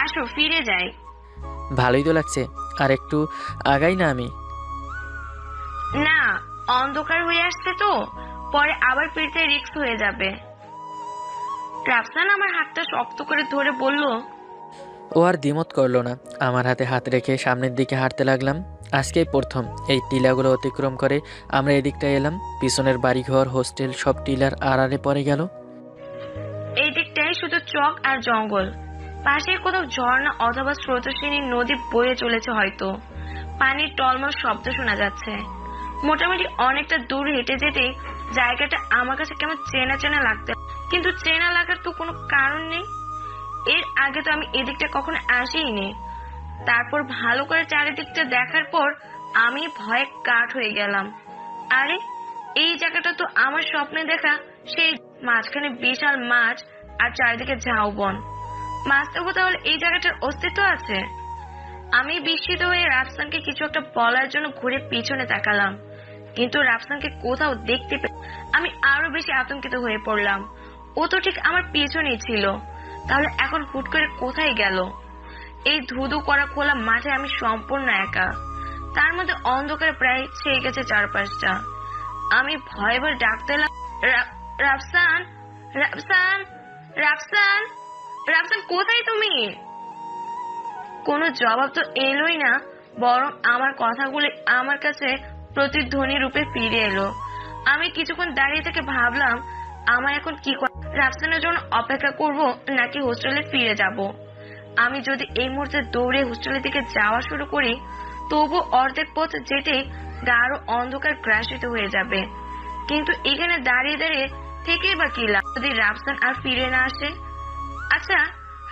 আসো ফিরে যাই। ভালোই তো লাগছে, আর একটু আগাই না আমি? না, অন্ধকার হয়ে আসছে তো, পরে আবার ফিরতে রিস্ক হয়ে যাবে। রাফসান আমার হাতটা শক্ত করে ধরে বলল, ও আর দ্বিমত করলো না। আমার হাতে হাত রেখে সামনের দিকে হাঁটতে লাগলাম। আজকেই প্রথম এই টিলাগুলো অতিক্রম করে আমরা এদিকটায় এলাম। পিছনের বাড়িঘর, হোস্টেল সব টিলার আড়ালে পড়ে গেল। এই দিকটাই শুধু চক আর জঙ্গল, পাশে কোথাও ঝর্ণা অথবা স্রোতস্বিনী নদী বয়ে চলেছে হয়তো। পানির টলমল শব্দ শোনা যাচ্ছে। মোটামুটি অনেকটা দূর হেঁটে যেতে জায়গাটা আমার কাছে কেমন চেনা চেনা লাগতে, কিন্তু চেনা লাগার তো কোনো কারণ নেই। এর আগে তো আমি এদিকটা কখনো আসিনি। তারপর ভালো করে চারিদিকটা দেখার পর আমি ভয়ে কাঠ হয়ে গেলাম। আরে, এই জায়গাটা তো আমার স্বপ্নে দেখা সেই, মাঝখানে বিশাল মাছ আর চারিদিকে ঝাউবন। বাস্তবে তাহলে এই জায়গাটার অস্তিত্ব আছে? আমি বিস্মিত হয়ে রাফসানকে কিছু একটা বলার জন্য ঘুরে পিছনে তাকালাম, কিন্তু রাফসানকে কোথাও দেখতে পেয়ে আমি আরো বেশি আতঙ্কিত হয়ে পড়লাম। ও তো ঠিক আমার পিছনেই ছিল, তাহলে এখন হুট করে কোথায় গেল? এই ধুধু করা খোলা মাঠে আমি সম্পূর্ণ একা, তার মধ্যে অন্ধকারে প্রায় ছেয়ে গেছে চারপাশটা। আমি ভয়ে ভয়ে ডাকতে রাফসান, রাফসান, রাফসান, রাফসান, কোথায় তুমি? কোনো জবাব তো এলোই না, বরং আমার কথাগুলি আমার কাছে প্রতিধ্বনি রূপে ফিরে এলো। আমি কিছুক্ষণ দাঁড়িয়ে থেকে ভাবলাম, আমার এখন কি রাফসানের জন্য অপেক্ষা করব নাকি হোস্টেলে ফিরে যাব। আমি যদি এই মুহূর্তে দৌড়ে হোস্টেলের দিকে যাওয়া শুরু করি, তবু অর্ধেক পথ যেতে গাঢ় অন্ধকার গ্রাসিত হয়ে যাবে। কিন্তু এখানে দাঁড়িয়ে দাঁড়িয়ে থেকেই বা কি লাভ যদি রাফসান আর ফিরে না আসে? আচ্ছা,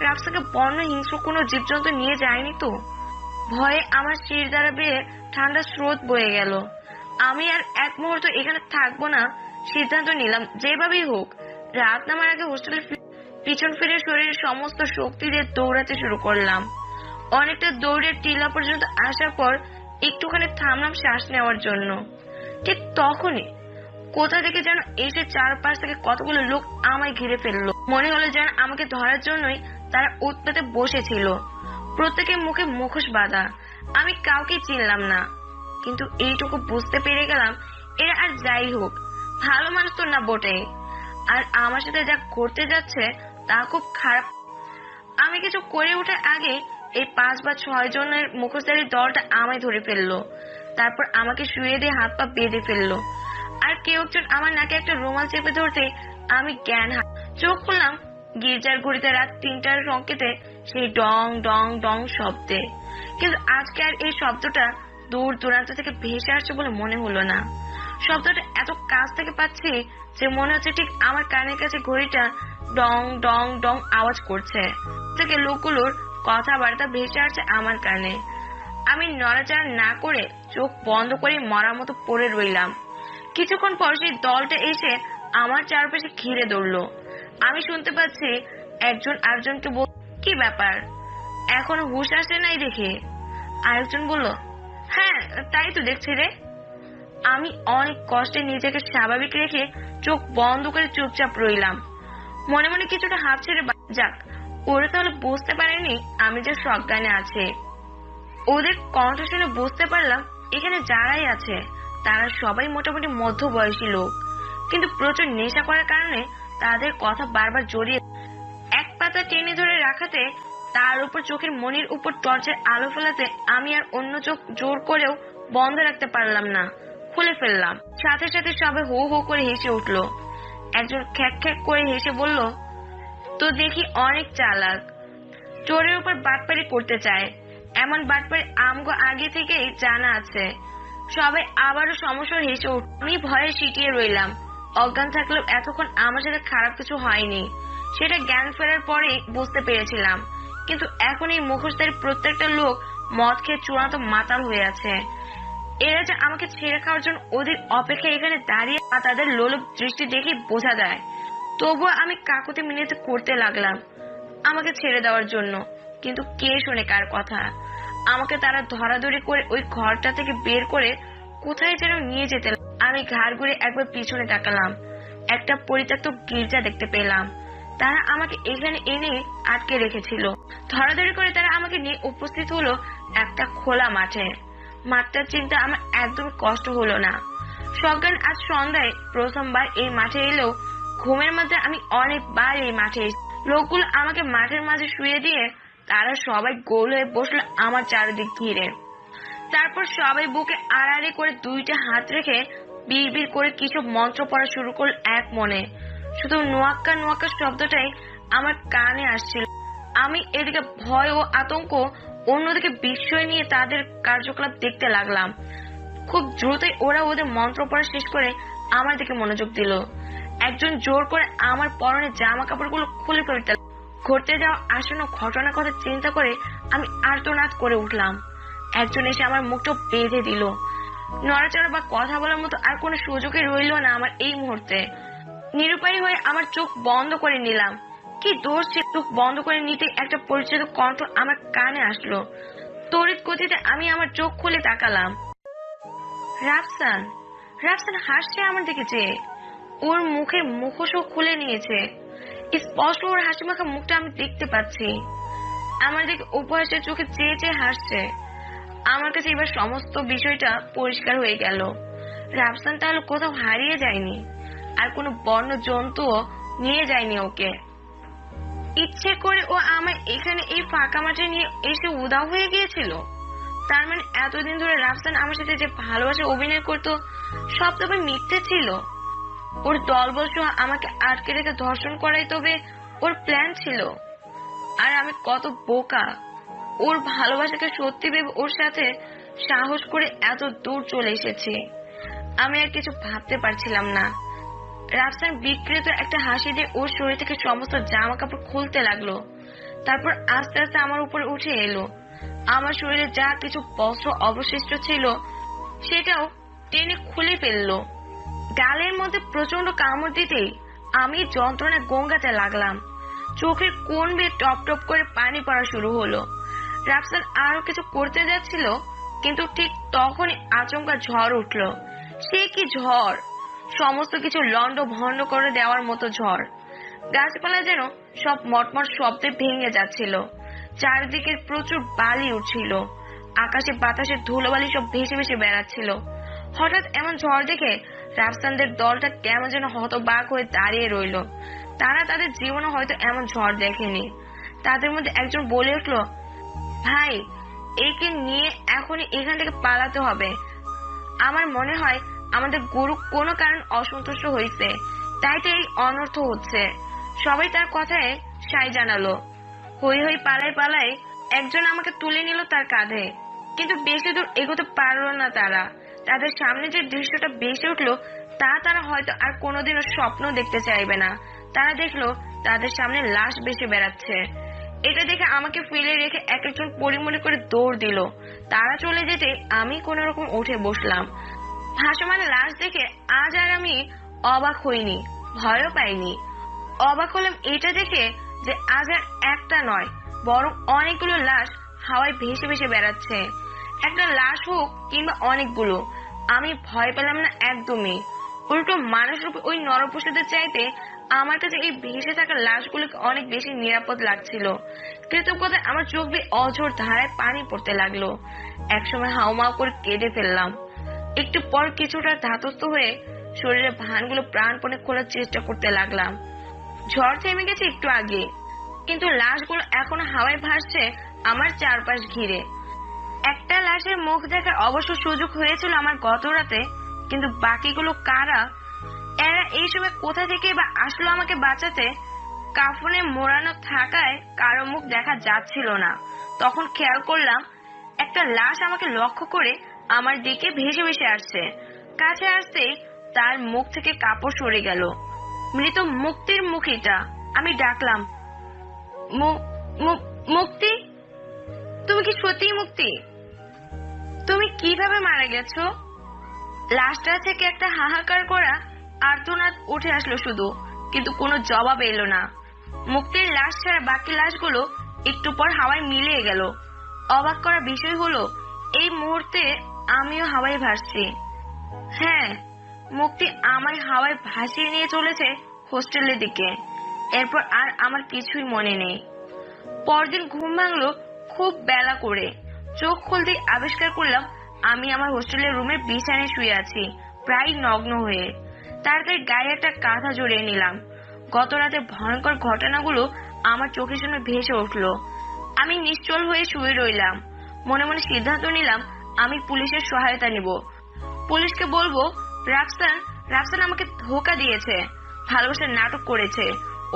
রাফসানকে বন্য হিংস্র কোনো জীবজন্তু নিয়ে যায়নি তো? ভয়ে আমার শির দ্বারা বেয়ে ঠান্ডা স্রোত বয়ে গেল। আমি আর এক মুহূর্ত এখানে থাকবো না, সিদ্ধান্ত নিলাম যেভাবেই হোক রাত নামার আগে হোস্টেলে পিছন ফিরে শরীরের সমস্ত শক্তি দিয়ে দৌড়াতে শুরু করলাম। অনেকটা দৌড়ে টিলা পর্যন্ত আসার পর একটুখানি থামলাম শ্বাস নেওয়ার জন্য। ঠিক তখনই কোথা থেকে যেন এসে চারপাশ থেকে কতগুলো লোক আমায় ঘিরে ফেললো। মনে হলো যেন আমাকে ধরার জন্যই তারা উৎপাতে বসেছিল। প্রত্যেকের মুখে মুখোশ বাঁধা। আমি কাউকে চিনলাম না, কিন্তু এইটুকু বুঝতে পেরে গেলাম এরা আর যাই হোক ভালো মানুষ তো না বটে, আর আমার সাথে যা ঘটতে যাচ্ছে তা খুব খারাপ। আমি কিছু করে ওঠার আগে এই 5 বা 6 জনের মুখোশধারী দলটা আমায় ধরে ফেললো। তারপর আমাকে শুয়ে দিয়ে হাত পা বেঁধে ফেললো, আর কেউ একজন আমার নাকে একটা রুমাল চেপে ধরতে আমি চোখ খুললাম গির্জার ঘড়িতে রাত 3টার সংকেতে সেই ডং ডং ডং শব্দে। কিন্তু আজকে আর এই শব্দটা দূর দূরান্ত থেকে ভেসে আসছে বলে মনে হলো না। শব্দটা এত কাছ থেকে পাচ্ছি যে মনে হচ্ছে ঠিক আমার কানের কাছে ঘড়িটা ডং ডং ডং আওয়াজ করছে। থেকে লোকগুলোর কথাবার্তা ভেসে আসছে আমার কানে। আমি নড়াচড়া না করে চোখ বন্ধ করে মরার মতো পড়ে রইলাম। কিছুক্ষণ পর সেই দলটা এসে আমার চারপাশে ঘিরে ধরলো। আমি শুনতে পাচ্ছি একজন আরেকজনকে বল, কি ব্যাপার, এখনো হুঁশ আসে নাই দেখে? আরেকজন বলল, হ্যাঁ তাই তো দেখছি রে। আমি অনেক কষ্টে নিজেকে স্বাভাবিক রেখে চোখ বন্ধ করে চুপচাপ রইলাম। মনে মনে কিছুটা হাত ছেড়ে যাক, ওরা তাহলে বুঝতে পারেনি আমি যে সজ্ঞানে আছে। ওদের কণ্ঠ শুনে বুঝতে পারলাম এখানে যারাই আছে তারা সবাই মোটামুটি মধ্যবয়সী লোক, কিন্তু প্রচুর নেশা করার কারণে তাদের কথা বারবার জড়িয়ে এক পাতা টেনে ধরে রাখাতে, তার উপর চোখের মনির উপর টর্চের আলো ফেলাতে আমি আর অন্য চোখ জোর করেও বন্ধ রাখতে পারলাম না, খুলে ফেললাম। সাথে সাথে সবাই হো হো করে হেসে উঠলো। একজন খ্যাক খ্যাক করে হেসে বলল, তো দেখি অনেক চালাক, চোরের উপর বাটপারি করতে চায়। এমন বাটপারি আমগো আগে থেকেই জানা আছে। সবাই আবারও সমস্যা হেসে উঠল। আমি ভয়ে সিটিয়ে রইলাম। অজ্ঞান থাকলেও এতক্ষণ আমার সাথে খারাপ কিছু হয়নি, সেটা জ্ঞান ফেরার পরে বুঝতে পেরেছিলাম। কিন্তু এখন এই মুখোশধারী প্রত্যেকটা লোক মদ খেয়ে চূড়ান্ত মাতাল হয়ে আছে। এরা যে আমাকে ছেড়ে খাওয়ার জন্য ওদের অপেক্ষা এখানে দাঁড়িয়ে, তাদের লোলুপ দৃষ্টি দেখে বোঝা যায়। তবুও আমি কাকুতি মিনতি করতে লাগলাম আমাকে ছেড়ে দেওয়ার জন্য, কিন্তু কে শোনে কার কথা? আমাকে তারা ধরাধরি করে ওই ঘরটা থেকে বের করে কোথায় যেন নিয়ে যেতে। আমি ঘাড় ঘুরে একবার পিছনে তাকালাম। একটা পরিত্যক্ত গির্জা দেখতে পেলাম। তারা আমাকে এখানে এনে আটকে রেখেছিল। ধরাধরি করে তারা আমাকে নিয়ে উপস্থিত হলো একটা খোলা মাঠে। মাঠটার চিন্তা আমার একদম কষ্ট হলো না। সজ্ঞান আজ সন্ধ্যায় প্রথমবার এই মাঠে এলেও ঘুমের মধ্যে আমি অনেকবার এই মাঠে লোকগুলো আমাকে মাঠের মাঝে শুয়ে দিয়ে তারা সবাই গোল হয়ে বসলো আমার চারিদিক ঘিরে। তারপর সবাই বুকে আড়াআড়ি করে দুইটা হাত রেখে বিড়বিড় করে কিছু মন্ত্র পড়া শুরু করল এক মনে। শুধু নোয়াক্কা নোয়াক্কা শব্দটাই আমার কানে আসছিল। আমি এদিকে ভয় ও আতঙ্ক, অন্যদিকে বিস্ময় নিয়ে তাদের কার্যকলাপ দেখতে লাগলাম। খুব দ্রুতই ওরা ওদের মন্ত্র পড়া শেষ করে আমার দিকে মনোযোগ দিল। একজন জোর করে আমার পরনে জামা কাপড়গুলো খুলে ফেলতে। ঘটতে যাওয়া আসন্ন ঘটনার কথা চিন্তা করে আমি আর্তনাদ করে উঠলাম। একজন এসে আমার মুখটা বেঁধে দিল। নড়াচড়া বা কথা বলার মতো আর কোনো সুযোগই রইল না আমার এই মুহূর্তে। নিরুপায়ী হয়ে আমার চোখ বন্ধ করে নিলাম। কি দোষ ছিল, চোখ বন্ধ করে নিতে একটা পরিচিত কণ্ঠ আমার কানে আসলো। তড়িৎ গতিতে আমি আমার চোখ খুলে তাকালাম। রাফসান। রাফসান হাসছে আমার দিকে চেয়ে। ওর মুখের মুখোশও খুলে নিয়েছে। স্পষ্ট ওর হাসি মাখা মুখটা আমি দেখতে পাচ্ছি। আমার দিকে উপহাসের চোখে চেয়ে চেয়ে হাসছে। আমার কাছে এবার সমস্ত বিষয়টা পরিষ্কার হয়ে গেল। রাফসান তাহলে কোথাও হারিয়ে যায়নি, আর কোনো বন্য জন্তুও নিয়ে যায়নি ওকে। ইচ্ছে করে ও আমার এখানে এই ফাঁকা মাঠে নিয়ে এসে উধাও হয়ে গিয়েছিল। তার মানে এতদিন ধরে রাফসান আমার সাথে যে ভালোবাসা অভিনয় করতো সব তবে মিথ্যে ছিল। ওর দলবল সহ আমাকে আটকে রেখে ধর্ষণ করাই তবে ওর প্ল্যান ছিল। আর আমি কত বোকা, ওর ভালোবাসাকে সত্যি ভেবে ওর সাথে সাহস করে এত দূর চলে এসেছি। আমি আর কিছু ভাবতে পারছিলাম না। রাফসান বিকৃত একটা হাসি দিয়ে ওর শরীর থেকে সমস্ত জামা কাপড় খুলতে লাগলো। তারপর আস্তে আস্তে আমার উপরে উঠে এলো। আমার শরীরে যা কিছু বস্ত্র অবশিষ্ট ছিল সেটাও টেনে খুলে ফেললো। গালের মধ্যে প্রচন্ড কামড় দিতেই আমি যন্ত্রণায় গঙ্গাতে লাগলাম। চোখের কোণ বেয়ে টপ টপ করে পানি পড়া শুরু হলো। রাফসান আরো কিছু করতে যাচ্ছিল, কিন্তু ঠিক তখনই আচমকা ঝড় উঠলো। সে কি ঝড়! সমস্ত কিছু লন্ড ভন্ড করে দেওয়ার মতো ঝড়। গাছপালা যেন সব মটমট শব্দে ভেঙে যাচ্ছিল। চারিদিকে প্রচুর বালি উঠছিল। আকাশে বাতাসে ধুলোবালি সব ভেসে ভেসে বেড়াচ্ছিল। হঠাৎ এমন ঝড় দেখে রাফসানদের দলটা কেমন যেন হতবাক হয়ে দাঁড়িয়ে রইল। তারা তাদের জীবনে হয়তো এমন ঝড় দেখেনি। তাদের মধ্যে একজন বলে উঠল, ভাই, একে নিয়ে এখনই এখান থেকে পালাতে হবে। আমার মনে হয় আমাদের গুরু কোনো কারণ অসন্তুষ্ট হয়েছে, তাই তো এই অনর্থ হচ্ছে। সবাই তার কথায় সায় জানালো। হই হই পালায় পালায় একজন আমাকে তুলে নিল তার কাঁধে, কিন্তু বেশি দূর এগোতে পারলো না তারা। তাদের সামনে যে দৃশ্যটা ভেসে উঠলো তা তারা হয়তো আর কোনোদিনও স্বপ্ন দেখতে চাইবে না। তারা দেখলো তাদের সামনে লাশ ভেসে বেড়াচ্ছে। এটা দেখে আমাকে ফেলে রেখে এক একজন পরিমরি করে দৌড় দিল। তারা চলে যেতে আমি কোন রকম উঠে বসলাম। ভাসমান লাশ দেখে আজ আর আমি অবাক হইনি, ভয়ও পাইনি। অবাক হলাম এটা দেখে যে আজ আর একটা নয়, বরং অনেকগুলো লাশ হাওয়ায় ভেসে ভেসে বেড়াচ্ছে। একটা লাশ হোক কিংবা অনেকগুলো, আমি ভয় পেলাম না একদমই। উল্টো মানুষ রূপে ওই নরপশুদের চাইতে আমার কাছে এই ভেসে থাকা লাশগুলোকে অনেক বেশি নিরাপদ লাগছিল। কৃতজ্ঞতায় আমার চোখ দিয়ে অঝোর ধারায় পানি পড়তে লাগলো। একসময় হাউমাউ করে কেঁদে ফেললাম। একটু পর কিছুটা ধাতস্থ হয়ে শরীরের ভানগুলো প্রাণপণে খোলার চেষ্টা করতে লাগলাম। ঝড় থেমে গেছে একটু আগে, কিন্তু লাশগুলো এখনো হাওয়ায় ভাসছে আমার চারপাশ ঘিরে। একটা লাশের মুখ দেখার অবশ্য সুযোগ হয়েছিল আমার গত রাতে, কিন্তু বাকিগুলো কারা? এরা এই সময় কোথা থেকে বা আসলো আমাকে বাঁচাতে? কাফনে মোড়ানো থাকায় কারো মুখ দেখা যাচ্ছিল না। তখন খেয়াল করলাম একটা লাশ আমাকে লক্ষ্য করে আমার দিকে ভেসে ভেসে আসছে। কাছে আসতেই তার মুখ থেকে কাপড় সরে গেল। মৃত মুক্তির মুখ এটা। আমি ডাকলাম, মুক্তি, তুমি কি সত্যিই মুক্তি? তুমি কিভাবে মারা গেছো? লাশটা থেকে একটা হাহাকার করা আর্তনাদ উঠে আসলো শুধু, কিন্তু কোনো জবাব এলো না। মুক্তির লাশ ছাড়া বাকি লাশগুলো একটু পর হাওয়ায় মিলিয়ে গেল। অবাক করা বিষয় হলো এই মুহূর্তে আমিও হাওয়ায় ভাসছি। হ্যাঁ, মুক্তি আমায় হাওয়ায় ভাসিয়ে নিয়ে চলেছে হোস্টেলের দিকে। এরপর আর আমার কিছুই মনে নেই। পরদিন ঘুম ভাঙলো খুব বেলা করে। চোখ খুলতেই আবিষ্কার করলাম আমি আমার হোস্টেলের রুমের বিছানায় শুয়ে আছি, প্রায় নগ্ন হয়ে। তাড়াতাড়ি গায়ে একটা কাঁথা জড়িয়ে নিলাম। গত রাতে ভয়ঙ্কর ঘটনাগুলো আমার চোখের সামনে ভেসে উঠলো। আমি নিশ্চল হয়ে শুয়ে রইলাম। মনে মনে সিদ্ধান্ত নিলাম আমি পুলিশের সহায়তা নিব। পুলিশকে বলবো রাফসান রাফসান আমাকে ধোঁকা দিয়েছে, ভালোবাসার নাটক করেছে,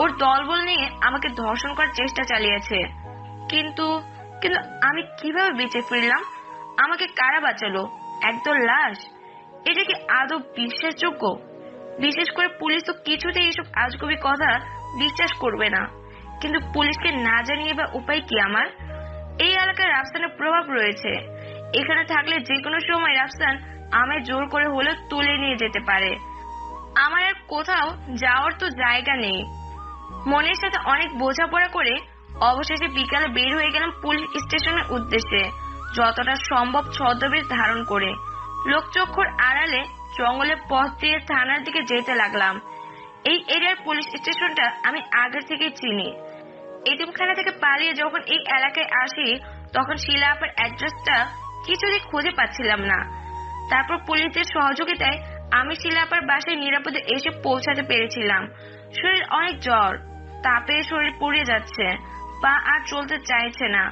ওর দলবল নিয়ে আমাকে ধর্ষণ করার চেষ্টা চালিয়েছে। কিন্তু কিন্তু আমি কিভাবে বেঁচে ফিরলাম? আমাকে কারা বাঁচালো? একদল লাশ। এটা কি আদৌ বিশ্বাসযোগ্য? বিশেষ করে পুলিশ তো কিছুতেই এসব আজগুবি কথা বিশ্বাস করবে না। কিন্তু পুলিশকে না জানিয়ে বা উপায় কি আমার? এই এলাকায় রাফসানের প্রভাব রয়েছে। এখানে থাকলে যে কোনো সময় রাফসান আমায় জোর করে হলেও তুলে নিয়ে যেতে পারে। আমার আর কোথাও যাওয়ার তো জায়গা নেই। মনের সাথে অনেক বোঝাপড়া করে অবশেষে বিকালে বের হয়ে গেলাম পুলিশ স্টেশনের উদ্দেশ্যে, যতটা সম্ভব ছদ্মবেশ ধারণ করে। লোকচক্ষুর আড়ালে জঙ্গলের পথ দিয়ে থানার দিকে যেতে লাগলাম। এই এরিয়ার পুলিশ স্টেশনটা আমি আগে থেকেই চিনি। এতিমখানা থেকে পালিয়ে যখন এই এলাকায় আসি তখন শিলা আপার অ্যাড্রেসটা কিছুতেই খুঁজে পাচ্ছিলাম না। তারপর পুলিশের সহযোগিতায় আমি শিলা আপার বাসায় নিরাপদে এসে পৌঁছাতে পেরেছিলাম। শরীর অনেক জ্বর, তাপে শরীর পুড়ে যাচ্ছে, পা আর চলতে চাইছে না।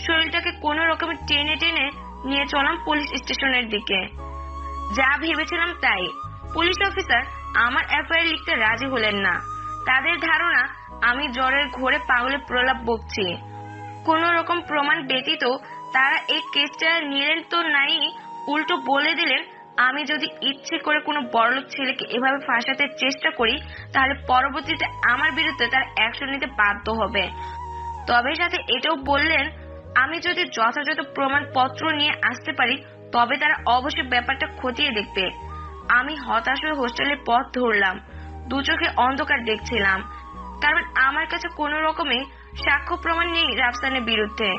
শরীরটাকে কোনো রকমে টেনে টেনে নিয়ে চলাম পুলিশ স্টেশনের দিকে। যা ভেবেছিলাম তাই। পুলিশ অফিসার আমার এফআইআর লিখতে রাজি হলেন না। তাদের ধারণা আমি জ্বরের ঘোরে পাগলের প্রলাপ বকছি। কোন রকম প্রমাণ ব্যতীত তারা এই কেসটা নিলেন তো নাই, উল্টো বলে দিলেন আমি যদি ইচ্ছে করে কোনো বড়লোক ছেলেকে এভাবে ফাঁসাতে চেষ্টা করি তাহলে পরবর্তীতে আমার বিরুদ্ধে তার অ্যাকশন নিতে বাধ্য হবে। তবে সাথে এটাও বললেন আমি যদি যথাযথ প্রমাণপত্র নিয়ে আসতে পারি তবে তারা অবশ্যই ব্যাপারটা খতিয়ে দেখবে। আমি হতাশ হয়ে হোস্টেলের পথ ধরলাম। দু চোখে অন্ধকার দেখছিলাম, কারণ আমার কাছে কোনো রকমে সাক্ষ্য প্রমাণ নেই রাফসানের বিরুদ্ধে।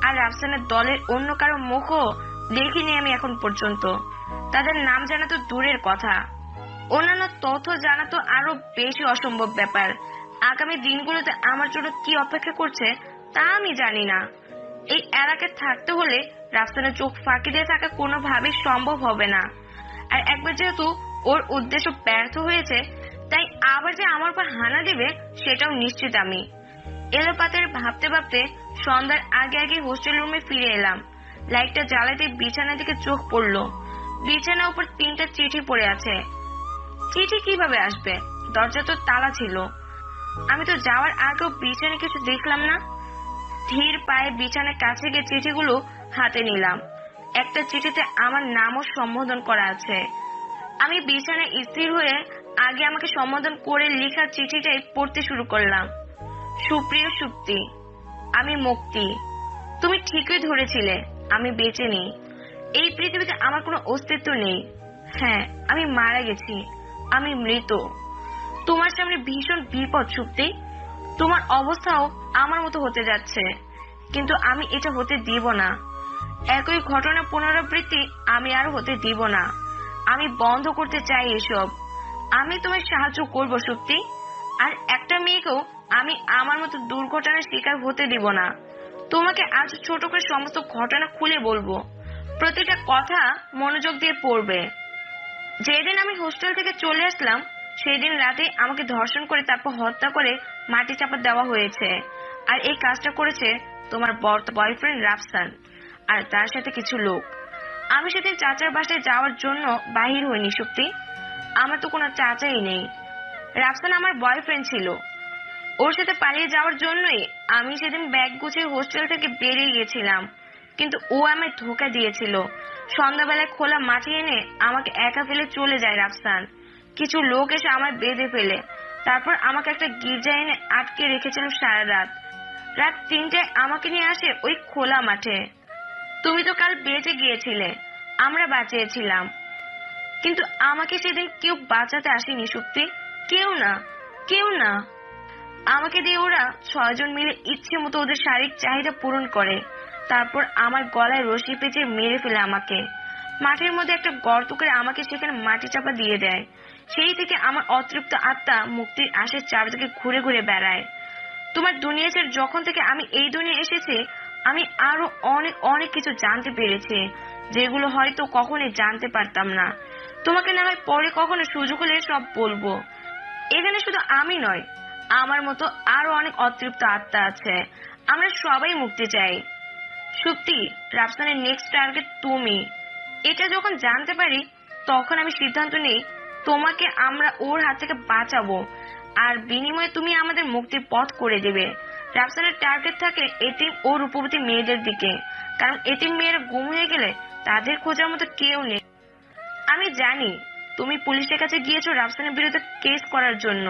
আর রাফসানের দলের অন্য কারো মুখও দেখিনি আমি এখন পর্যন্ত। তাদের নাম জানা তো দূরের কথা, অন্যান্য তথ্য জানা তো আরো বেশি অসম্ভব ব্যাপার। আগামী দিনগুলোতে আমার জন্য কি অপেক্ষা করছে তা আমি জানি না। এই এলাকায় থাকতে হলে রাফসানের চোখ ফাঁকি দিয়ে থাকা কোনোভাবেই সম্ভব হবে না। আর একবার যেহেতু ওর উদ্দেশ্য ব্যর্থ হয়েছে তাই আবার যে আমার উপর হানা দিবে সেটাও নিশ্চিত আমি। এলোপাতাড়ি ভাবতে ভাবতে সন্ধ্যার আগে আগে হোস্টেল রুমে ফিরে এলাম। লাইটটা জ্বালাতে বিছানার দিকে চোখ পড়লো। বিছানার উপর 3টা চিঠি পড়ে আছে। চিঠি কিভাবে আসবে? দরজা তো তালা ছিল। আমি তো যাওয়ার আগেও বিছানায় কিছু দেখলাম না। ধীর পায়ে বিছানার কাছে গিয়ে চিঠিগুলো হাতে নিলাম। একটা চিঠিতে আমার নামও সম্বোধন করা আছে। আমি বিছানায় স্থির হয়ে আগে আমাকে সম্বোধন করে লেখা চিঠিটাই পড়তে শুরু করলাম। সুপ্রিয় সুপ্তি, আমি মুক্তি। তুমি ঠিকই ধরেছিলে, আমি বেঁচে নেই। এই পৃথিবীতে আমার কোনো অস্তিত্ব নেই। হ্যাঁ, আমি মারা গেছি, আমি মৃত। তোমার সামনে ভীষণ বিপদ সুপ্তি। তোমার অবস্থাও আমার মতো হতে যাচ্ছে, কিন্তু আমি এটা হতে দিব না। একই ঘটনা পুনরাবৃত্তি আমি আর হতে দিব না। আমি বন্ধ করতে চাই এসব। আমি তোমার সাহায্য করব সুপ্তি। আর একটা মেয়েকেও আমি আমার মতো দুর্ঘটনার শিকার হতে দিব না। তোমাকে আজ ছোট করে সমস্ত ঘটনা খুলে বলবো, প্রতিটা কথা মনোযোগ দিয়ে পড়বে। যেদিন আমি হোস্টেল থেকে চলে আসলাম সেই দিন রাতে আমাকে ধর্ষণ করে তারপর হত্যা করে মাটি চাপা দেওয়া হয়েছে। আর এই কাজটা করেছে তোমার বয়ফ্রেন্ড রাফসান আর তার সাথে কিছু লোক। আমি সেদিন চাচার বাসায় যাওয়ার জন্য বাহির হইনি শক্তি। আমার তো কোনো চাচাই নেই। রাফসান আমার বয়ফ্রেন্ড ছিল। ওর সাথে পালিয়ে যাওয়ার জন্যই আমি সেদিন ব্যাগ গুছিয়ে হোস্টেল থেকে বেরিয়ে গেছিলাম, কিন্তু ও আমায় ধোঁকা দিয়েছিল। সন্ধ্যাবেলায় খোলা মাটি এনে আমাকে একা ফেলে চলে যায় রাফসান। কিছু লোক এসে আমায় বেঁধে ফেলে, তারপর আমাকে একটা গির্জা এনে আটকে রেখেছিল সারা রাত। রাত 3টায় আমাকে নিয়ে আসে ওই খোলা মাঠে। তুমি তো কাল বেঁচে গিয়েছিলে, আমরা বাঁচিয়েছিলাম, কিন্তু আমাকে সেদিন কেউ বাঁচাতে আসেনি শক্তি। কেউ না, কেউ না। আমাকে দিয়ে ওরা 6 জন মিলে ইচ্ছে মতো ওদের শারীরিক চাহিদা পূরণ করে। তারপর আমার গলায় রশি পেঁচিয়ে মেরে ফেলে আমাকে। মাঠের মধ্যে একটা গর্ত করে আমাকে সেখানে মাটি চাপা দিয়ে দেয়। সেই থেকে আমার অতৃপ্ত আত্মা মুক্তির আশায় চারদিকে ঘুরে ঘুরে বেড়ায়। তোমার দুনিয়া ছেড়ে যখন থেকে আমি এই দুনিয়া এসেছি, আমি আরো অনেক অনেক কিছু জানতে পেরেছি, যেগুলো হয়তো কখনোই জানতে পারতাম না। তোমাকে না হয় পরে কখনো সুযোগ হলে সব বলবো। এখানে শুধু আমি নয়, আমার মতো আরো অনেক অতৃপ্ত আত্মা আছে। আমরা সবাই মুক্তি চাই। সত্যি, রাফসানের নেক্সট টার্গেট তুমি। এটা যখন জানতে পারি, তখন আমি সিদ্ধান্ত নিই তোমাকে আমরা ওর হাত থেকে বাঁচাবো, আর বিনিময়ে তুমি আমাদের মুক্তির পথ করে দেবে। রাফসানের টার্গেট থাকে এতিম ও রূপবতী মেয়েদের দিকে, কারণ এতিম মেয়েরা গুম হয়ে গেলে তাদের খোঁজার মতো কেউ নেই। আমি জানি তুমি পুলিশের কাছে গিয়েছো রাফসানের বিরুদ্ধে কেস করার জন্য,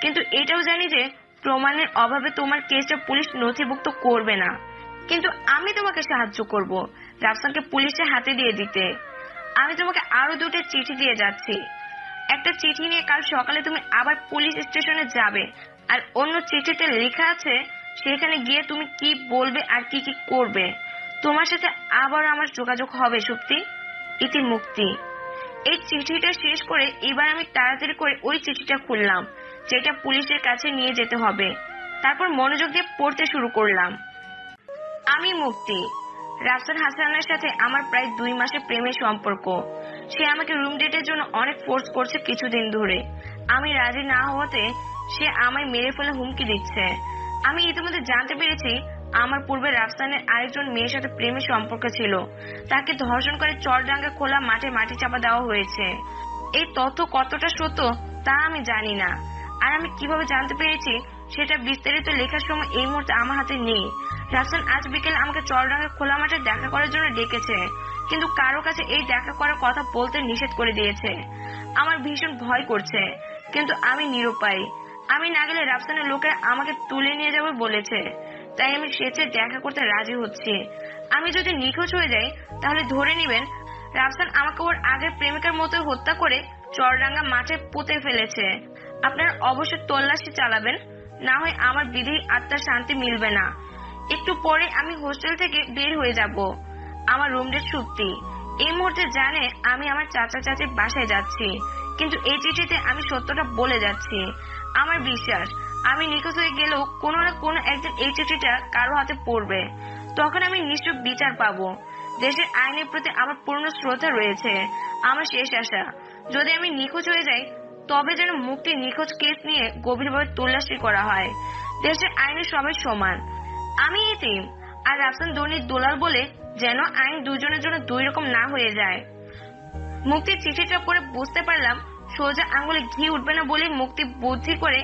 কিন্তু এটাও জানি যে প্রমাণের অভাবে তোমার কেসটা পুলিশ নথিভুক্ত করবে না। কিন্তু আমি তোমাকে সাহায্য করব রাফসানকে পুলিশের হাতে দিয়ে দিতে। আমি তোমাকে আরো 2টা চিঠি দিয়ে যাচ্ছি। একটা চিঠি নিয়ে কাল সকালে তুমি আবার পুলিশ স্টেশনে যাবে, আর অন্য চিঠিতে লেখা আছে সেখানে গিয়ে তুমি কি বলবে আর কি কি করবে। তোমার সাথে আবার আমার যোগাযোগ হবে শক্তি। ইতি মুক্তি। এই চিঠিটা শেষ করে এবার আমি তাড়াতাড়ি করে ওই চিঠিটা খুললাম, যেটা পুলিশের কাছে নিয়ে যেতে হবে। তারপর মনোযোগ দিয়ে পড়তে শুরু করলাম। আমি মুক্তি। রাফসান হাসানের সাথে আমার প্রায় 2 মাসের প্রেমের সম্পর্ক। সে আমাকে রুম ডেটের জন্য অনেক ফোর্স করছে কিছুদিন ধরে। আমি রাজি না হওয়াতে সে আমায় মেরে ফেলে হুমকি দিচ্ছে। আমি ইতিমধ্যে জানতে পেরেছি আমার পূর্বে রাফসানের আরেকজন মেয়ের সাথে প্রেমের সম্পর্ক ছিল। তাকে ধর্ষণ করে চরডাঙ্গা খোলা মাঠে মাটি চাপা দেওয়া হয়েছে। এই তথ্য কতটা সত্য তা আমি জানি না, আর আমি কিভাবে জানতে পেরেছি সেটা বিস্তারিত লেখার সময় এই মুহূর্তে আমার হাতে নেই। রাফসান আজ বিকেলে আমাকে চরডাঙ্গা খোলা মাঠে দেখা করার জন্য ডেকেছে, কিন্তু কারো কাছে এই দেখা করার কথা বলতে নিষেধ করে দিয়েছে। আমার ভীষণ ভয় করছে, কিন্তু আমি নিরুপায়। আমি না গেলে রাফসানের লোকেরা আমাকে তুলে নিয়ে যাবে বলেছে, তাই আমি স্বেচ্ছে দেখা করতে রাজি হচ্ছি। আমি যদি নিখোঁজ হয়ে যাই তাহলে ধরে নিবেন রাফসান আমাকে ওর আগের প্রেমিকার মতো হত্যা করে চরডাঙ্গা মাঠে পুঁতে ফেলেছে। আপনারা অবশ্যই তল্লাশি চালাবেন, না হয় আমার বিদেহী আত্মার শান্তি মিলবে না। একটু পরে আমি হোস্টেল থেকে বের হয়ে যাব। আমার রুমডেট সত্যি এই মুহূর্তে জানে আমি আমার চাচা চাচির বাসায় যাচ্ছি, কিন্তু এই চিঠিতে আমি সত্যটা বলে যাচ্ছি। আমার বিশ্বাস আমি নিখোঁজ হয়ে গেলেও কোনো না কোনো একদিন এই চিঠিটা কারো হাতে পড়বে, তখন আমি নিশ্চয় বিচার পাবো। দেশের আইনের প্রতি আমার পূর্ণ শ্রদ্ধা রয়েছে। আমার শেষ আশা, যদি আমি নিখোঁজ হয়ে যাই তবে যেন মুক্তি নিখোঁজ কেস নিয়ে গভীরভাবে তল্লাশি করা হয়। দেশের আইনে সবাই সমান। আমি এতিম আর রাফসান ধনীর দোলাল বলে যেন আইন দুজনের জন্য 2 রকম না হয়ে যায়। মুক্তির চিঠিটা পড়ে বুঝতে পারলাম সোজা আঙুলে ঘি উঠবে না বলে মুক্তি বুদ্ধি করে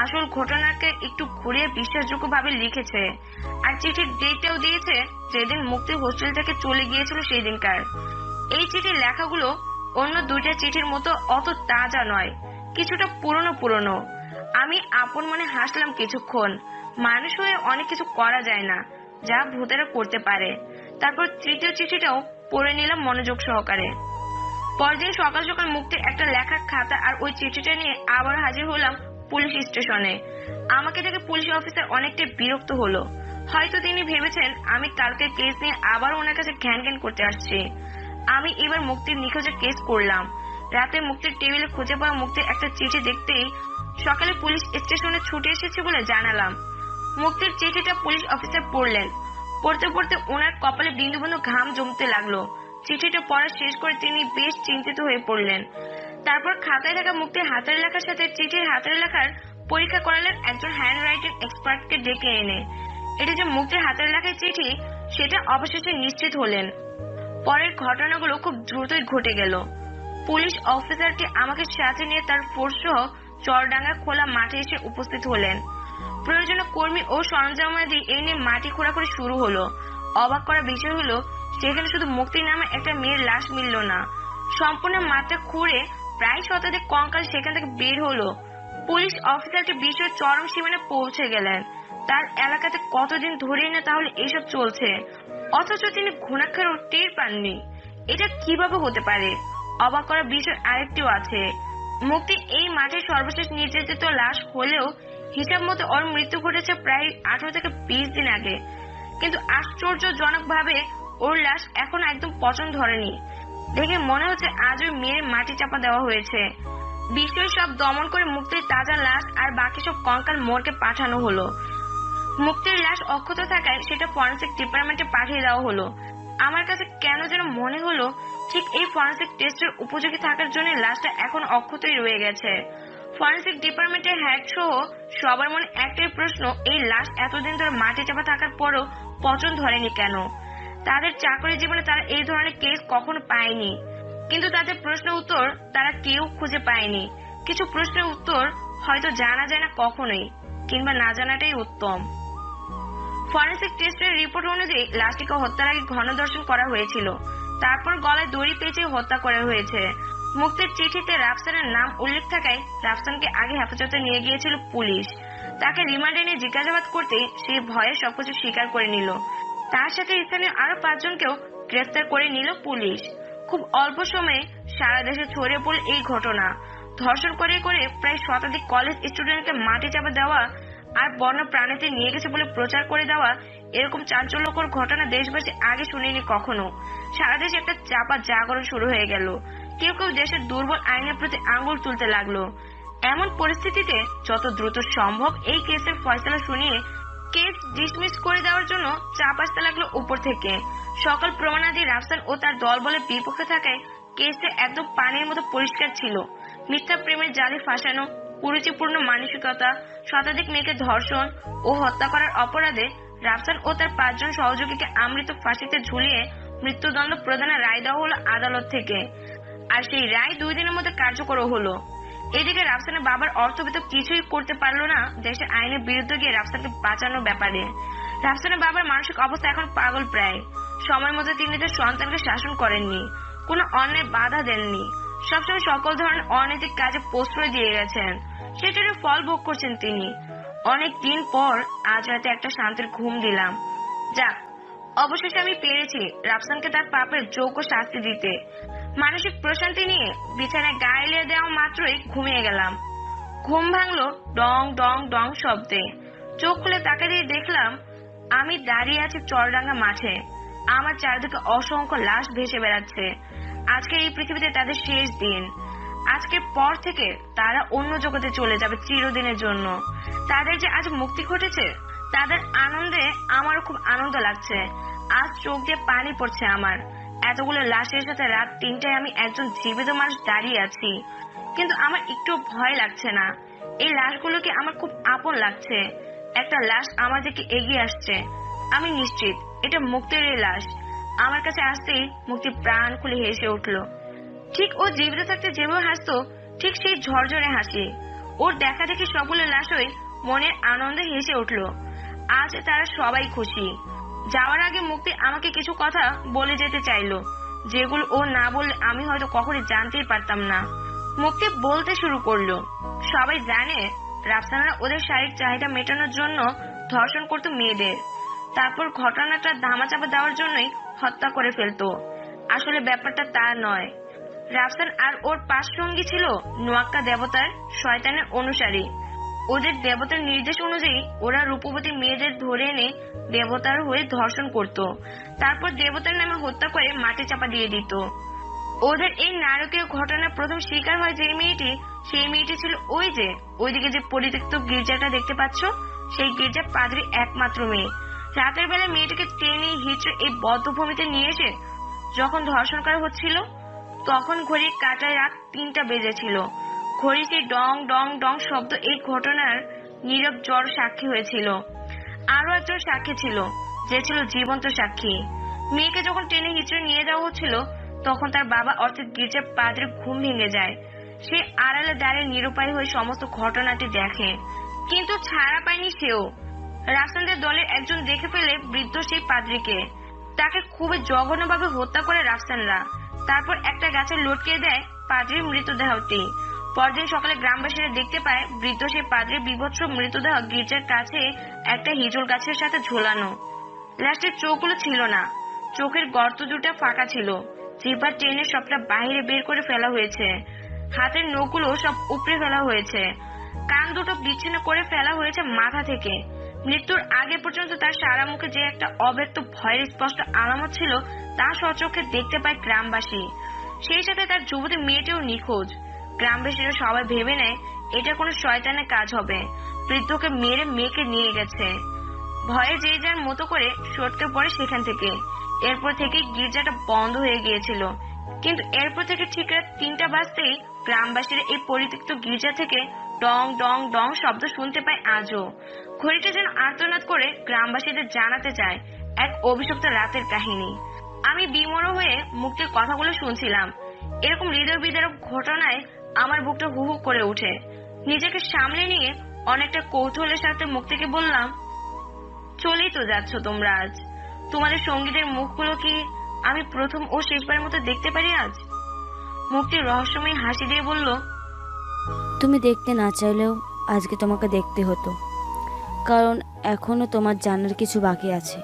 আসল ঘটনাকে একটু ঘুরিয়ে বিশ্বাসযোগ্য ভাবে লিখেছে, আর চিঠির ডেটটাও দিয়েছে যেদিন মুক্তি হোস্টেল থেকে চলে গিয়েছিল সেই দিনকার। এই চিঠির লেখাগুলো অন্য 2টা চিঠির মতো অত তাজা নয়, কিছুটা পুরনো। আমি আপন মনে হাসলাম কিছুক্ষণ। মানুষ হয়ে অনেক কিছু করা যায় না যা ভূতেরা করতে পারে। তারপর 3য় চিঠিটাও পড়ে নিলাম মনোযোগ সহকারে। পরদিন সকাল সকাল মুক্তির একটা লেখার খাতা আর ওই চিঠিটা নিয়ে আবার হাজির হলাম পুলিশ স্টেশনে। আমাকে দেখে পুলিশ অফিসার অনেকটা বিরক্ত হলো। হয়তো তিনি ভেবেছেন আমি কালকে কেস নিয়ে আবার ওনার কাছে ঘ্যান করতে আসছি। আমি এবার মুক্তির নিখোঁজের কেস করলাম। রাতে মুক্তির টেবিলে খুঁজে পাওয়া মুক্তির একটা চিঠি দেখতেই সকালে পুলিশ স্টেশনে ছুটে এসেছে বলে জানালাম। মুক্তির চিঠিটা পুলিশ অফিসার পড়লেন। পড়তে পড়তে ওনার কপালে বিন্দু বিন্দু ঘাম জমতে লাগলো। চিঠিটা পড়া শেষ করে তিনি বেশ চিন্তিত হয়ে পড়লেন। তারপর খাতায় থাকা মুক্তির হাতের লেখার সাথে চিঠির হাতের লেখার পরীক্ষা করালেন একজন হ্যান্ড রাইটিং এক্সপার্টকে ডেকে এনে। এটা যে মুক্তির হাতের লেখার চিঠি সেটা অবশেষে নিশ্চিত হলেন। পরের ঘটনাগুলো খুব দ্রুতই ঘটে গেল। পুলিশ অফিসারটি আমাকে সাথে নিয়ে তার ফোর্স সহ চরডাঙ্গা খোলা মাঠে এসে উপস্থিত হলেন। প্রয়োজনীয় কর্মী ও সরঞ্জামাদি এই নিয়ে মাটি খোঁড়াখুড়ি শুরু হলো। অবাক করা বিষয় হলো সেখানে শুধু মুক্তি নামে একটা মেয়ের লাশ মিলল না, সম্পূর্ণ মাঠটা খুঁড়ে প্রায় শতাধিক কঙ্কাল সেখান থেকে বের হলো। পুলিশ অফিসারটি বিষয়ের চরম সীমানে পৌঁছে গেলেন। তার এলাকাতে কতদিন ধরেই না তাহলে এসব চলছে, অথচ তিনি ঘুণাক্ষরেও টের পাননি। এটা কিভাবে হতে পারে? অবাক করা বিষয় আরেকটিও আছে। মুক্তি এই মাঠে সর্বশেষ নির্যাতিত লাশ হলেও হিসাব মতো ওর মৃত্যু ঘটেছে প্রায় 18 থেকে 20 দিন আগে, কিন্তু আশ্চর্যজনক ভাবে ওর লাশ এখনো একদম পচন ধরেনি। দেখে মনে হচ্ছে আজ ওই মেয়ের মাটি চাপা দেওয়া হয়েছে। বিষয় সব দমন করে মুক্তির তাজা লাশ আর বাকি সব কঙ্কাল মর্গে পাঠানো হলো। মুক্তির লাশ অক্ষত থাকায় সেটা ফরেনসিক ডিপার্টমেন্টে পাঠিয়ে দেওয়া হলো। আমার কাছে কেন যেন মনে হলো ঠিক এই ফরেনসিক টেস্টের উপযোগী থাকার জন্য লাশটা এখন অক্ষতই রয়ে গেছে। ফরেনসিক ডিপার্টমেন্টের হেড সহ সবার মনে একটাই প্রশ্ন, এই লাশ এতদিন ধরে মাটি চাপা থাকার পরও পচন ধরেনি কেন? তাদের চাকরি জীবনে তারা এই ধরনের কেস কখনো পায়নি, কিন্তু তাদের প্রশ্নের উত্তর তারা কেউ খুঁজে পায়নি। কিছু প্রশ্নের উত্তর হয়তো জানা যায় না কখনোই, কিংবা না জানাটাই উত্তম। ফরেনসিক টেস্টের রিপোর্ট অনুযায়ী লাশটিকে হত্যার আগে গণধর্ষণ করা হয়েছিল, তারপর গলায় দড়ি পেঁচিয়ে হত্যা করা হয়েছে। মুক্তির চিঠিতে রাফসানের নাম উল্লেখ থাকায় রাফসানকে আগে হেফাজতে নিয়ে গিয়েছিল পুলিশ। তাকে রিমান্ডে নিয়ে জিজ্ঞাসাবাদ করতে সে ভয়ে সবকিছু স্বীকার করে নিল। তার সাথে স্থানীয় আরো 5 জনকেও গ্রেফতার করে নিল পুলিশ। খুব অল্প সময়ে সারা দেশে ছড়িয়ে পড়ল এই ঘটনা। ধর্ষণ করে করে প্রায় শতাধিক কলেজ স্টুডেন্টকে মাটি চাপা দেওয়া আর বন্য প্রাণীতে নিয়ে গেছে বলে প্রচার করে দেওয়া, এরকম চাঞ্চল্যকর ঘটনা দেশবাসী আগে শুনেনি কখনো। সারা দেশে একটা চাপা জাগরণ শুরু হয়ে গেল। কেউ কেউ দেশের দুর্বল আইনের প্রতি আঙুল তুলতে লাগলো। এমন পরিস্থিতিতে যত দ্রুত সম্ভব এই কেসের ফয়সালা শুনিয়ে কেস ডিসমিস করে দেওয়ার জন্য চাপ আসতে লাগলো উপর থেকে। সকল প্রমাণাদি রাফসান ও তার দলবলের বিপক্ষে থাকায় কেসটা একদম পানির মতো পরিষ্কার ছিল। মিথ্যা প্রেমের জালে ফাঁসানো, কুরুচিপূর্ণ মানসিকতা, শতাধিক মেয়েকে ধর্ষণ ও হত্যা করার অপরাধে রাফসান ও তার 5 জন সহযোগীকে আমৃত ফাঁসিতে ঝুলিয়ে মৃত্যুদণ্ড প্রদানের রায় দেওয়া হলো আদালত থেকে। আর সেই রায় 2 দিনের মধ্যে কার্যকর হলো। এদিকে রাফসানের বাবার অর্থবিত্ত কিছুই করতে পারলো না দেশের আইনের বিরুদ্ধে গিয়ে রাফসানকে বাঁচানোর ব্যাপারে। রাফসানের বাবার মানসিক অবস্থা এখন পাগল প্রায়। সময় মতো তিনি তার সন্তানকে শাসন করেননি, কোনো অন্যায় বাধা দেননি, সবসময় সকল ধরনের অনৈতিক কাজে প্রশ্রয় দিয়ে গেছেন। সেটারই ফল ভোগ করছেন তিনি। অনেক দিন পর আজ রাতে একটা শান্তির ঘুম দিলাম। যাক, অবশেষে আমি পেরেছি রাফসানকে তার পাপের যোগ্য শাস্তি দিতে। মানসিক প্রশান্তি নিয়ে বিছানায় গা এলিয়ে দেওয়া মাত্রই ঘুমিয়ে গেলাম। ঘুম ভাঙলো ডং ডং ডং শব্দে। চোখ খুলে তাকে দিয়ে দেখলাম আমি দাঁড়িয়ে আছি চরডাঙ্গা মাঠে। আমার চারিদিকে অসংখ্য লাশ ভেসে বেড়াচ্ছে। আজকে এই পৃথিবীতে তাদের শেষ দিন। আজকের পর থেকে তারা অন্য জগতে চলে যাবে চিরদিনের জন্য। তাদের যে আজ মুক্তি ঘটেছে, তাদের আনন্দে আমারও খুব আনন্দ লাগছে। আজ চোখ দিয়ে পানি পড়ছে আমার। এতগুলো লাশের সাথে রাত 3টায় আমি একজন জীবিত মানুষ দাঁড়িয়ে আছি, কিন্তু আমার একটু ভয় লাগছে না। এই লাশগুলোকে আমার খুব আপন লাগছে। একটা লাশ আমার দিকে এগিয়ে আসছে। আমি নিশ্চিত এটা মুক্তির লাশ। আমার কাছে আসতেই মুক্তি প্রাণ খুলে হেসে উঠল। ঠিক ও জীবিত থাকতে যেভাবে হাসতো, ঠিক সেই ঝরঝরে হাসি। ওর দেখা দেখি সবগুলো লাশই মনের আনন্দে হেসে উঠল। আজ তারা সবাই খুশি। যাওয়ার আগে মুক্তি আমাকে কিছু কথা বলে যেতে চাইলো, যেগুলো ও না বললে আমি হয়তো কখনই জানতেই পারতাম না। মুক্তি বলতে শুরু করলো, সবাই জানে রাফসানরা ওদের শারীরিক চাহিদা মেটানোর জন্য ধর্ষণ করতো মেয়েদের, তারপর ঘটনাটা ধামাচাপা দেওয়ার জন্যই হত্যা করে ফেলতো। আসলে ব্যাপারটা তা নয়। রাফসান আর ওর 5 সঙ্গী ছিল নোয়াক্কা দেবতার শয়তানের অনুসারী। ওদের দেবতার নির্দেশ অনুযায়ী ওরা রূপবতী মেয়েদের ধরে এনে দেবতার হয়ে ধর্ষণ করত, তারপর দেবতার নামে হত্যা করে মাটি চাপা দিয়ে দিত। ওদের এই নারকীয় ঘটনার প্রথম শিকার হয় যে মেয়েটি, সেই মেয়েটি ছিল ওই যে ওইদিকে যে পরিত্যক্ত গির্জাটা দেখতে পাচ্ছ, সেই গির্জার পাদ্রী একমাত্র মেয়ে। রাতের বেলা মেয়েটিকে টেনে হিচড়ে এই বদ্ধভূমিতে নিয়ে এসে যখন ধর্ষণ করা হচ্ছিল, তখন ঘড়ির কাঁটায় রাত 3টা বেজেছিল। ঘড়ি সেই ডং ডং ডং শব্দ এই ঘটনার নীরব জ্বর সাক্ষী হয়েছিল। আরো একজন সাক্ষী ছিল, যে ছিল জীবন্ত সাক্ষী। মেয়েকে যখন টেনে হিচড়ে নিয়ে যাওয়া হচ্ছিল, তখন তার বাবা অর্থাৎ গির্জার পাদ্রীর ঘুম ভেঙে যায়। সে আড়ালে দাঁড়িয়ে নিরুপায় হয়ে সমস্ত ঘটনাটি দেখে, কিন্তু ছাড়া পায়নি সেও। রাফসানদের দলের একজন দেখে ফেলে বৃদ্ধ সেই পাদ্রীকে। তাকে খুবই জঘন্যভাবে হত্যা করে রাফসানরা। তারপর একটা গাছে লটকে দেয় পাদ্রীর মৃতদেহটি। পরদিন সকালে গ্রামবাসীরা দেখতে পায় বৃদ্ধ সেই পাদ্রীর বিভৎস মৃতদেহ গির্জার কাছে একটা হিজল গাছের সাথে ঝোলানো। লাশটির চোখগুলো ছিল না, চোখের গর্ত দুটো ফাঁকা ছিল। জিহ্বা টেনে সবটা বাইরে বের করে ফেলা হয়েছে। হাতের নখগুলো সব উপড়ে ফেলা হয়েছে। কান দুটো বিচ্ছিন্ন করে ফেলা হয়েছে মাথা থেকে। মৃত্যুর আগে পর্যন্ত তার সারা মুখে যে একটা অব্যক্ত ভয়ের স্পষ্ট আলামত ছিল, তা স্বচক্ষে দেখতে পায় গ্রামবাসী। সেই সাথে তার যুবতী মেয়েটিও নিখোঁজ। গ্রামবাসীরা সবাই ভেবে নেয় এটা কোনো শয়তানের কাজ হবে, বৃদ্ধকে মেরে মেয়েকে নিয়ে গেছে। ভয়ে যে যার মতো করে সটকে পড়ে সেখান থেকে। এরপর থেকে গির্জাটা বন্ধ হয়ে গিয়েছিল। কিন্তু এরপর থেকে ঠিক রাত 3টা বাজতেই গ্রামবাসীরা এই পরিত্যক্ত গির্জা থেকে ডং ডং ডং শব্দ শুনতে পায় আজও। ঘড়িটা যেন আর্তনাদ করে গ্রামবাসীদের জানাতে চায় এক অভিশপ্ত রাতের কাহিনী। আমি বিমর্ষ হয়ে মুক্তির কথাগুলো শুনছিলাম। এরকম হৃদয় বিদারক ঘটনায় আমার বুকটা হু হু করে ওঠে। নিজেকে সামলে নিয়ে অনেকটা কৌতূহলের সাথে মুক্তিকে বললাম, চলেই তো যাচ্ছ তোমরা আজ। তোমাদের সঙ্গীদের মুখগুলো কি আমি প্রথম ও শেষবারের মতো দেখতে পারি আজ? মুক্তি রহস্যময় হাসি দিয়ে বলল, তুমি দেখতে না চাইলেও আজকে তোমাকে দেখতে হতো, কারণ এখনো তোমার জানার কিছু বাকি আছে।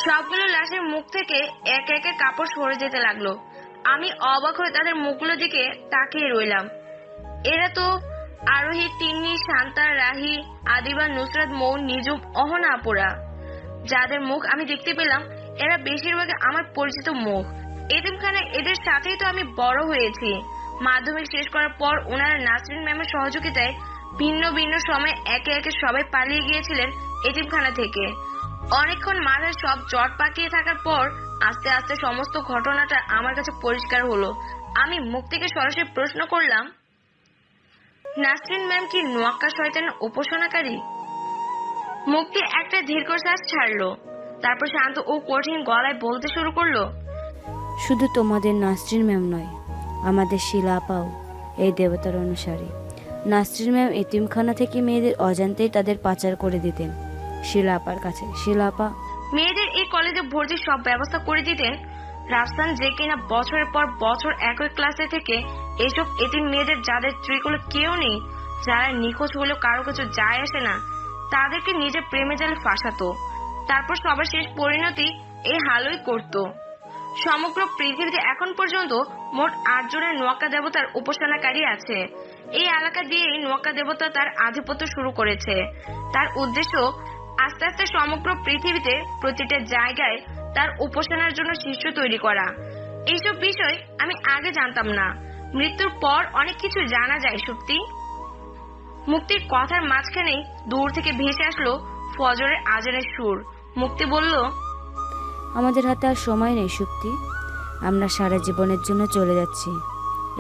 সবগুলো লাশের মুখ থেকে এক একে কাপড় সরে যেতে লাগলো। আমি অবাক হয়ে তাদের মুখগুলোর দিকে তাকিয়ে রইলাম। এরা তো আরোহী, তিন্নি, শান্তা, রাহি, আদিবা, নুসরাত, মৌন, নিজুম, অহনা আপুরা। যাদের মুখ আমি দেখতে পেলাম এরা বেশিরভাগই আমার পরিচিত মুখ। এতিমখানায় এদের সাথেই তো আমি বড় হয়েছি। মাধ্যমিক শেষ করার পর ওনারা নাসরিন ম্যামের সহযোগিতায় ভিন্ন ভিন্ন সময়ে একে একে সবাই পালিয়ে গিয়েছিলেন এতিমখানা থেকে। অনেকক্ষণ মাথায় সব জট পাকিয়ে থাকার পর আস্তে আস্তে সমস্ত ঘটনাটা আমার কাছে পরিষ্কার হলো। আমি মুক্তিকে সরাসরি প্রশ্ন করলাম, নাসরিন ম্যাম কি নোয়াক্কা শয়তানের উপাসনাকারী? মুক্তি একটা দীর্ঘশ্বাস ছাড়লো, তারপর শান্ত ও কঠিন গলায় বলতে শুরু করলো, শুধু তোমাদের নাসরিন ম্যাম নয়, আমাদের শিলা আপাও এই দেবতার অনুসারী। নাসরিন ম্যাম এতিমখানা থেকে মেয়েদের অজান্তেই তাদের পাচার করে দিতেন শিলা আপার কাছে। শিলা আপা মেয়েদের এই কলেজে ভর্তির সব ব্যবস্থা করে দিতেন। রাফসান, যে কিনা বছরের পর বছর একই ক্লাসে থেকে এইসব এতিম মেয়েদের যাদের স্ত্রীগুলো কেউ নেই, যারা নিখোঁজ হলেও কারো কিছু যায় আসে না, তাদেরকে নিজের প্রেমে জালে ফাঁসাতো। তারপর সবার শেষ পরিণতি এই হালই করত। সমগ্র পৃথিবীতে এখন পর্যন্ত মোট 8 জনের নোয়াক্কা দেবতার উপাসনাকারী আছে। এই এলাকা দিয়েই নোয়াক্কা দেবতা তার আধিপত্য শুরু করেছে। তার উদ্দেশ্য আস্তে আস্তে সমগ্র পৃথিবীতে প্রতিটা জায়গায় তার উপাসনার জন্য শিষ্য তৈরি করা। এইসব বিষয় আমি আগে জানতাম না। মৃত্যুর পর অনেক কিছু জানা যায় সত্যি। মুক্তির কথার মাঝখানেই দূর থেকে ভেসে আসলো ফজরের আজানের সুর। মুক্তি বলল, আমাদের হাতে আর সময় নেই শক্তি, আমরা সারা জীবনের জন্য চলে যাচ্ছি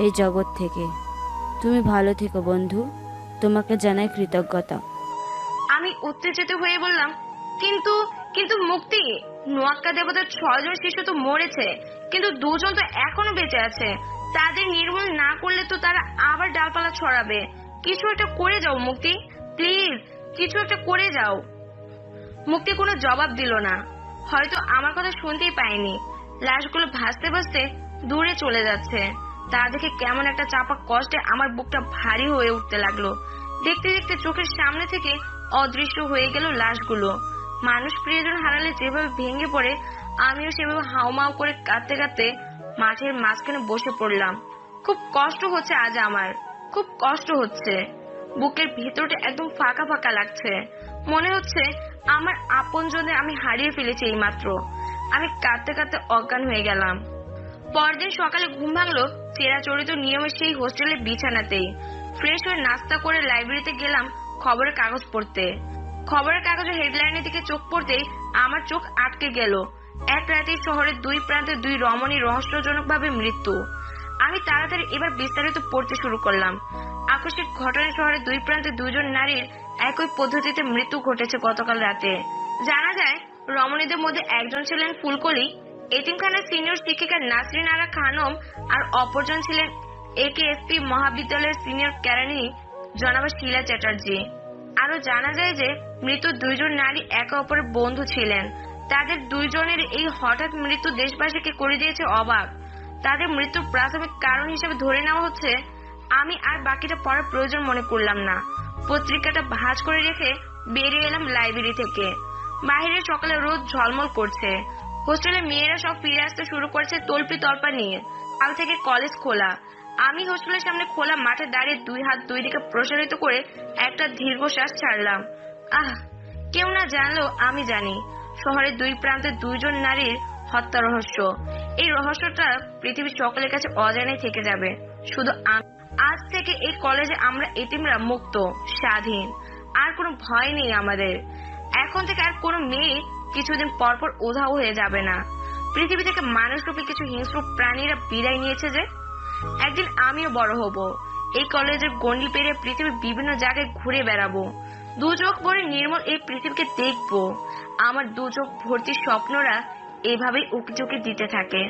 এই জগৎ থেকে। তুমি ভালো থেকো বন্ধু, তোমাকে জানাই কৃতজ্ঞতা। আমি উত্তেজিত হয়ে বললাম, কিন্তু কিন্তু মুক্তি, নোয়াক্কা দেবতার 6 জন শিশু তো মরেছে, কিন্তু 2 জন তো এখনো বেঁচে আছে। তাদের নির্মূল না করলে তো তারা আবার ডালপালা ছড়াবে। কিছু একটা করে যাও মুক্তি, প্লিজ কিছু একটা করে যাও। মুক্তি কোনো জবাব দিল না, হয়তো আমার কথা শুনতেই পায়নি। লাশগুলো ভাসতে ভাসতে দূরে চলে যাচ্ছে। তা দেখে কেমন একটা চাপা কষ্টে আমার বুকটা ভারী হয়ে উঠতে লাগলো। দেখতে দেখতে চোখের সামনে থেকে অদৃশ্য হয়ে গেল লাশগুলো। মানুষ প্রিয়জন হারালে যেভাবে ভেঙে পড়ে, আমিও সেভাবে হাউমাউ করে কাঁদতে কাঁদতে মাঠের মাঝখানে বসে পড়লাম। খুব কষ্ট হচ্ছে আজ আমার, খুব কষ্ট হচ্ছে। বুকের ভেতরটা একদম ফাঁকা ফাঁকা লাগছে। মনে হচ্ছে আমার আপনজনদের আমি হারিয়ে ফেলেছি এইমাত্র। আমি কাঁদতে কাঁদতে অজ্ঞান হয়ে গেলাম। পরদিন সকালে ঘুম ভাঙলো চিরাচরিত নিয়মে সেই হোস্টেলের বিছানাতেই। ফ্রেশ হয়ে নাস্তা করে লাইব্রেরিতে গেলাম খবরের কাগজ পড়তে। খবরের কাগজের হেডলাইনের দিকে চোখ পড়তেই আমার চোখ আটকে গেল। এক রাতেই শহরের 2 প্রান্তে 2 রমণী রহস্যজনকভাবে মৃত্যু। আমি তাড়াতাড়ি এবার বিস্তারিত পড়তে শুরু করলাম। আকস্মিক ঘটনায় শহরের 2 প্রান্তে 2 জন নারীর একই পদ্ধতিতে মৃত্যু ঘটেছে গতকাল রাতে। জানা যায় রমণীদের মধ্যে একজন ছিলেন ফুলকলি, এতিমখানার সিনিয়র শিক্ষিকা নাসরিন আরা খানম, আর অপরজন ছিলেন AKSP মহাবিদ্যালয়ের সিনিয়র কেরানি জনাবা শিলা চ্যাটার্জি। আরো জানা যায় যে মৃত 2 জন নারী একে অপরের বন্ধু ছিলেন। তাদের 2 জনের এই হঠাৎ মৃত্যু দেশবাসীকে করে দিয়েছে অবাক। তাদের মৃত্যুর প্রাথমিক কারণ হিসেবে ধরে নেওয়া হচ্ছে। আমি আর বাকিটা পড়ার প্রয়োজন মনে করলাম না। পত্রিকাটা ভাঁজ করে রেখে বেরিয়ে এলাম লাইব্রেরি থেকে। বাইরে সকালে রোদ ঝলমল করছে। হোস্টেলে মেয়েরা সব ফিরে আসতে শুরু করেছে তল্পি তল্পা নিয়ে। কাল থেকে কলেজ খোলা। আমি হোস্টেলের সামনে খোলা মাঠে দাঁড়িয়ে 2 হাত 2 দিকে প্রসারিত করে একটা দীর্ঘশ্বাস ছাড়লাম। কেউ না জানলেও আমি জানি শহরের 2 প্রান্তে 2 জন নারীর হত্যা রহস্য। এই রহস্যটা পৃথিবীর সকলের কাছে অজানাই থেকে যাবে, শুধু আজ থেকে এই কলেজে আমরা এতিমরা মুক্ত, স্বাধীন। আর কোনো ভয় নেই আমাদের। এখন থেকে আর কোনো মেয়ে কিছুদিন পর পর উধাও হয়ে যাবে না। পৃথিবী থেকে মানুষরূপী কিছু হিংস্র প্রাণীরা বিদায় নিয়েছে যে। একদিন আমিও বড় হব, এই কলেজের গণ্ডি পেরিয়ে পৃথিবীর বিভিন্ন জায়গায় ঘুরে বেড়াবো, দু চোখ ভরে নির্মল এই পৃথিবীকে দেখবো। আমার দু চোখ ভর্তি স্বপ্নরা এভাবেই উকি ঝুঁকি দিতে থাকে।